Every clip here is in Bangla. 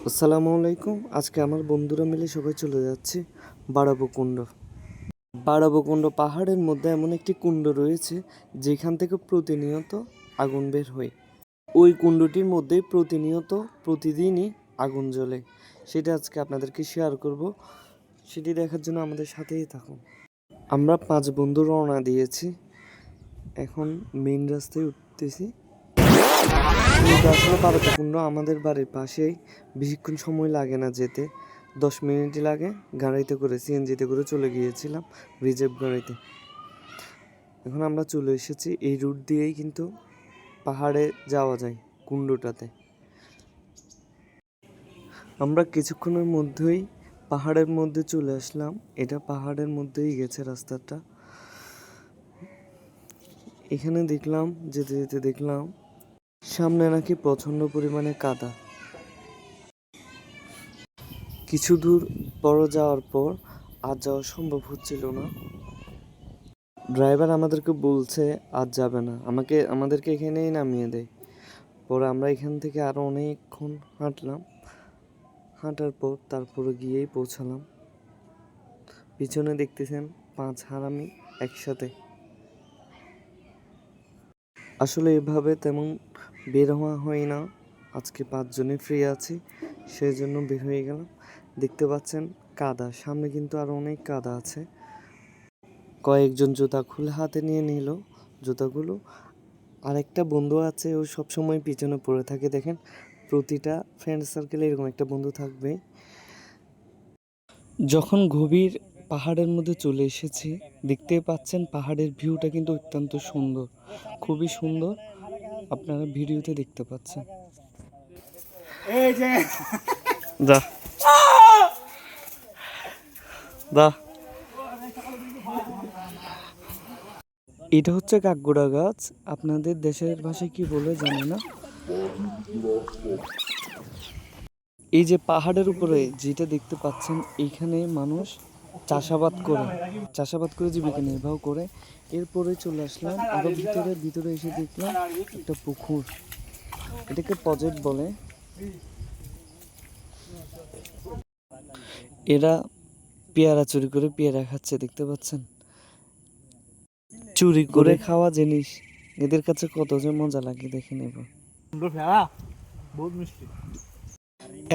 আসসালামু আলাইকুম। আজকে আমার বন্ধুরা মিলে সবাই চলে যাচ্ছি বাড়াবকুণ্ড। বাড়াবকুণ্ড পাহাড়ের মধ্যে এমন একটি কুণ্ড রয়েছে যেখান থেকে প্রতিনিয়ত আগুন বের হয়। ওই কুণ্ডটির মধ্যে প্রতিনিয়ত প্রতিদিনই আগুন জ্বলে। সেটা আজকে আপনাদেরকে শেয়ার করব। সেটি দেখার জন্য আমাদের সাথেই থাকুন। আমরা 5 বন্ধু রওনা দিয়েছি। এখন মেইন রাস্তায় উঠতেছি। কিন্তু আসলে বাড়াবকুণ্ড আমাদের বাড়ির পাশেই, বেশিক্ষণ সময় লাগে না যেতে, 10 মিনিটই লাগে। গাড়িতে করে সিএনজিতে করে চলে গিয়েছিলাম, রিজার্ভ গাড়িতে। এখন আমরা চলে এসেছি, এই রুট দিয়েই কিন্তু পাহাড়ে যাওয়া যায় কুণ্ডটাতে। আমরা কিছুক্ষণের মধ্যেই পাহাড়ের মধ্যে চলে আসলাম। এটা পাহাড়ের মধ্যেই গেছে রাস্তাটা। এখানে দেখলাম, যেতে যেতে দেখলাম সামনে নাকি প্রচণ্ড পরিমাণে কাদা। কিছু দূর বড় যাওয়ার পর আর যাওয়া সম্ভব হচ্ছিল না। ড্রাইভার আমাদেরকে বলছে আর যাবে না, আমাদেরকে এখানেই নামিয়ে দেয়। পরে আমরা এখান থেকে আরও অনেকক্ষণ হাঁটলাম। হাঁটার পর তারপরে গিয়েই পৌঁছালাম। পিছনে দেখতেছেন 5 হারামি একসাথে। আসলে এভাবে তেমন বের হওয়া হয় না। আজকে 5 জনে ফ্রি আছি, সেই জন্য বের হয়ে গেলাম। দেখতে পাচ্ছেন কাদা, সামনে কিন্তু আরও অনেক কাদা আছে। কয়েকজন জুতা খুলে হাতে নিয়ে নিল জুতাগুলো। আরেকটা বন্ধু আছে, ও সবসময় পিছনে পড়ে থাকে। দেখেন, প্রতিটা ফ্রেন্ড সার্কেলে এরকম একটা বন্ধু থাকবে। যখন গভীর পাহাড়ের মধ্যে চলে এসেছি, দেখতে পাচ্ছেন পাহাড়ের ভিউটা কিন্তু অত্যন্ত সুন্দর, খুবই সুন্দর। আপনারা ভিডিওতে দেখতে পাচ্ছেন। এই যে যা দা, এটা হচ্ছে কাকগোড়া গাছ। আপনাদের দেশের ভাষায় কি বলে জানি না। এই যে পাহাড়ের উপরে যেটা দেখতে পাচ্ছেন, এইখানে মানুষ চাষাবাদ করে জীবিকা নির্বাহ করে। এরপরে চলে আসলাম আরো ভিতরে এসে দেখলাম একটা পুকুর। এটাকে প্রজেক্ট বলে। এরা পেয়ারা চুরি করে পেয়ারা খাচ্ছে, দেখতে পাচ্ছেন। চুরি করে খাওয়া জিনিস এদের কাছে কত যে মজা লাগে দেখে নেব।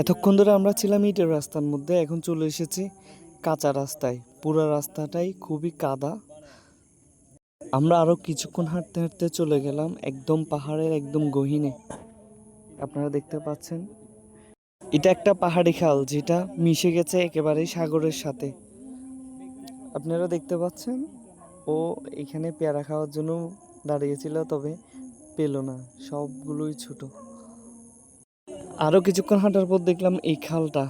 এতক্ষণ ধরে আমরা ছিলাম ইটের রাস্তার মধ্যে, এখন চলে এসেছি কাঁচা রাস্তায়। পুরো রাস্তাটাই খুবই কাদা। আমরা আরো কিছুক্ষণ হাঁটতে হাঁটতে চলে গেলাম একদম পাহাড়ের একদম গহীনে। আপনারা দেখতে পাচ্ছেন এটা একটা পাহাড়ি খাল, যেটা মিশে গেছে একেবারে সাগরের সাথে। আপনারা দেখতে পাচ্ছেন ও এখানে পেয়ারা খাওয়ার জন্য দাঁড়িয়েছিল, তবে পেল না, সবগুলোই ছোট। আরো কিছুক্ষণ হাঁটার পর দেখলাম এই খালটা।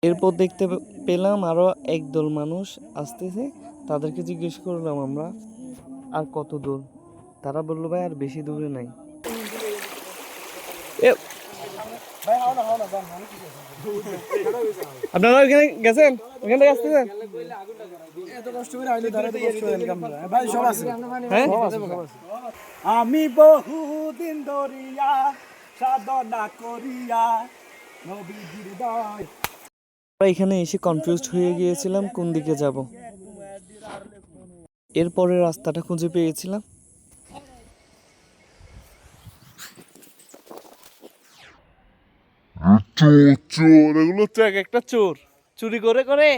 এরপর দেখতে পেলাম আরো একদল মানুষ আসতেছে। তাদেরকে জিজ্ঞেস করলাম আমরা আর কত দূর। তারা বললো ভাই আর বেশি দূরে নাই। আপনারা ওখানে গেছেন, ওখান থেকে আসতেছেন? আমি বহুদিন ধরিয়া সাধনা করিয়া নবীর দয়। এখানে এসে কনফিউজড হয়ে গিয়েছিলাম কোন দিকে যাব। এরপরে রাস্তাটা খুঁজে পেয়েছিলাম। চোর, এগুলো হচ্ছে এক একটা চোর, চুরি করে করে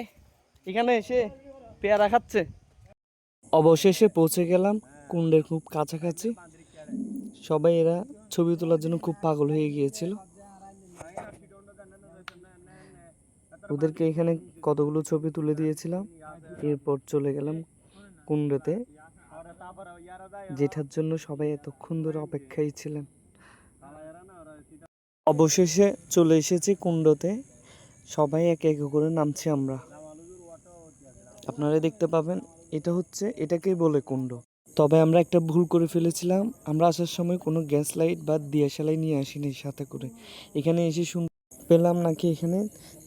এখানে এসে পেয়ারা খাচ্ছে। অবশেষে পৌঁছে গেলাম কুণ্ডের খুব কাছাকাছি। সবাই এরা ছবি তোলার জন্য খুব পাগল হয়ে গিয়েছিল। ওদেরকে এখানে কতগুলো ছবি তুলে দিয়েছিলাম। এরপর চলে গেলাম কুণ্ডতে, যেটার জন্য সবাই এতক্ষণ ধরে অপেক্ষায় ছিলেন। অবশেষে চলে এসেছি কুণ্ডতে। সবাই একে একে করে নামছি আমরা। আপনারা দেখতে পাবেন এটাকেই বলে কুণ্ড। তবে আমরা একটা ভুল করে ফেলেছিলাম। আমরা আসার সময় কোনো গ্যাস লাইট বা দিয়াশালাই নিয়ে আসিনি সাথে করে। এখানে এসে শুনতে পেলাম নাকি এখানে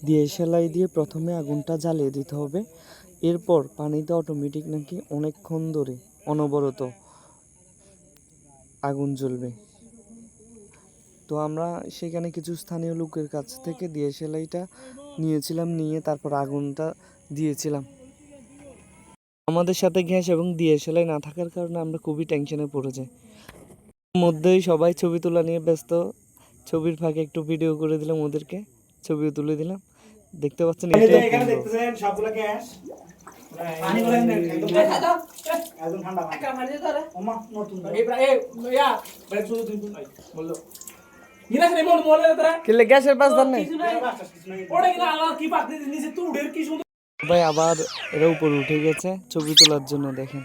দিয়াশালাই দিয়ে প্রথমে আগুনটা জ্বালিয়ে দিতে হবে, এরপর পানিতে অটোমেটিক নাকি অনেকক্ষণ ধরে অনবরত আগুন জ্বলবে। তো আমরা সেখানে কিছু স্থানীয় লোকের কাছ থেকে ডিএসএলআইটা নিয়েছিলাম, নিয়ে তারপর আগুনটা দিয়েছিলাম। আমাদের সাথে গ্যাস এবং ডিএসএলআই না থাকার কারণে আমরা খুবই টেনশনে পড়ে যাই। মধ্যেই সবাই ছবি তোলা নিয়ে ব্যস্ত, ছবির ফাঁকে একটু ভিডিও করে দিলাম ওদেরকে, ছবিও তুলে দিলাম। দেখতে পাচ্ছেন এটাই এখানে কুণ্ড। দেখতেছেন সবগুলো গ্যাস পানি গুলো একদম একদম ঠান্ডা পানি ওমা নতুন বললো কিলে গ্যাসের পাশ ধান নাই ভাই, আবার এরা উপরে উঠে গেছে ছবি তোলার জন্য। দেখেন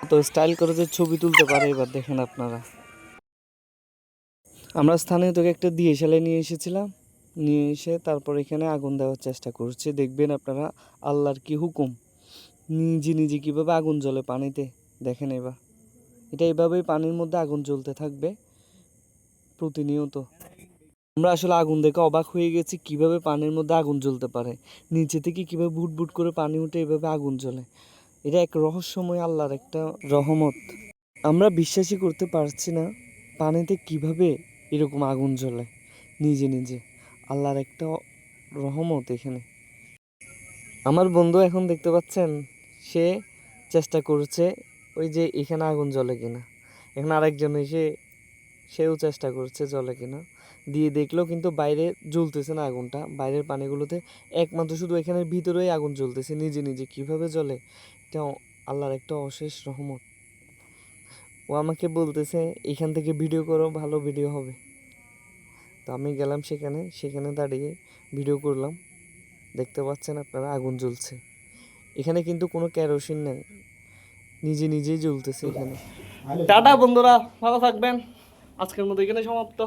তো স্টাইল করে যে ছবি তুলতে পারে, এবার দেখেন আপনারা। আমরা স্থানীয় থেকে একটা ডিএসএলআই নিয়ে এসেছিলাম, নিয়ে এসে তারপর এখানে আগুন দেওয়ার চেষ্টা করছি। দেখবেন আপনারা আল্লাহর কি হুকুম, নিজে নিজে কীভাবে আগুন জ্বলে পানিতে। দেখেন এবার এটা এভাবেই পানির মধ্যে আগুন জ্বলতে থাকবে প্রতিনিয়ত। আমরা আসলে আগুন দেখে অবাক হয়ে গেছি, কিভাবে পানির মধ্যে আগুন জ্বলতে পারে, নিচে থেকে কিভাবে বুট বুট করে পানি উঠে এভাবে আগুন জ্বলে। এটা এক রহস্যময় আল্লাহর একটা রহমত। আমরা বিশ্বাসই করতে পারছি না পানিতে কিভাবে এরকম আগুন জ্বলে নিজে নিজে। আল্লাহর একটা রহমত এখানে। আমার বন্ধু এখন দেখতে পাচ্ছেন, সে চেষ্টা করছে ওই যে এখানে আগুন জ্বলে কিনা। এখন আরেকজন এসে সেও চেষ্টা করছে জ্বলে কিনা, দিয়ে দেখলো কিন্তু বাইরে জ্বলতেছে না আগুনটা, বাইরের পানিগুলোতে একমাত্র শুধু এখানের ভিতরেই আগুন জ্বলতেছে নিজে নিজে। কিভাবে জ্বলে, এটা আল্লাহর একটা অশেষ রহমত। ও আমাকে বলতেছে এখান থেকে ভিডিও করো, ভালো ভিডিও হবে। তো আমি গেলাম সেখানে দাঁড়িয়ে ভিডিও করলাম। দেখতে পাচ্ছেন আপনারা আগুন জ্বলছে এখানে, কিন্তু কোনো কেরোসিন নেই, নিজে নিজেই জ্বলতেছে এখানে। টাটা বন্ধুরা, ভালো থাকবেন। আজকের মতো এখানে সমাপ্ত।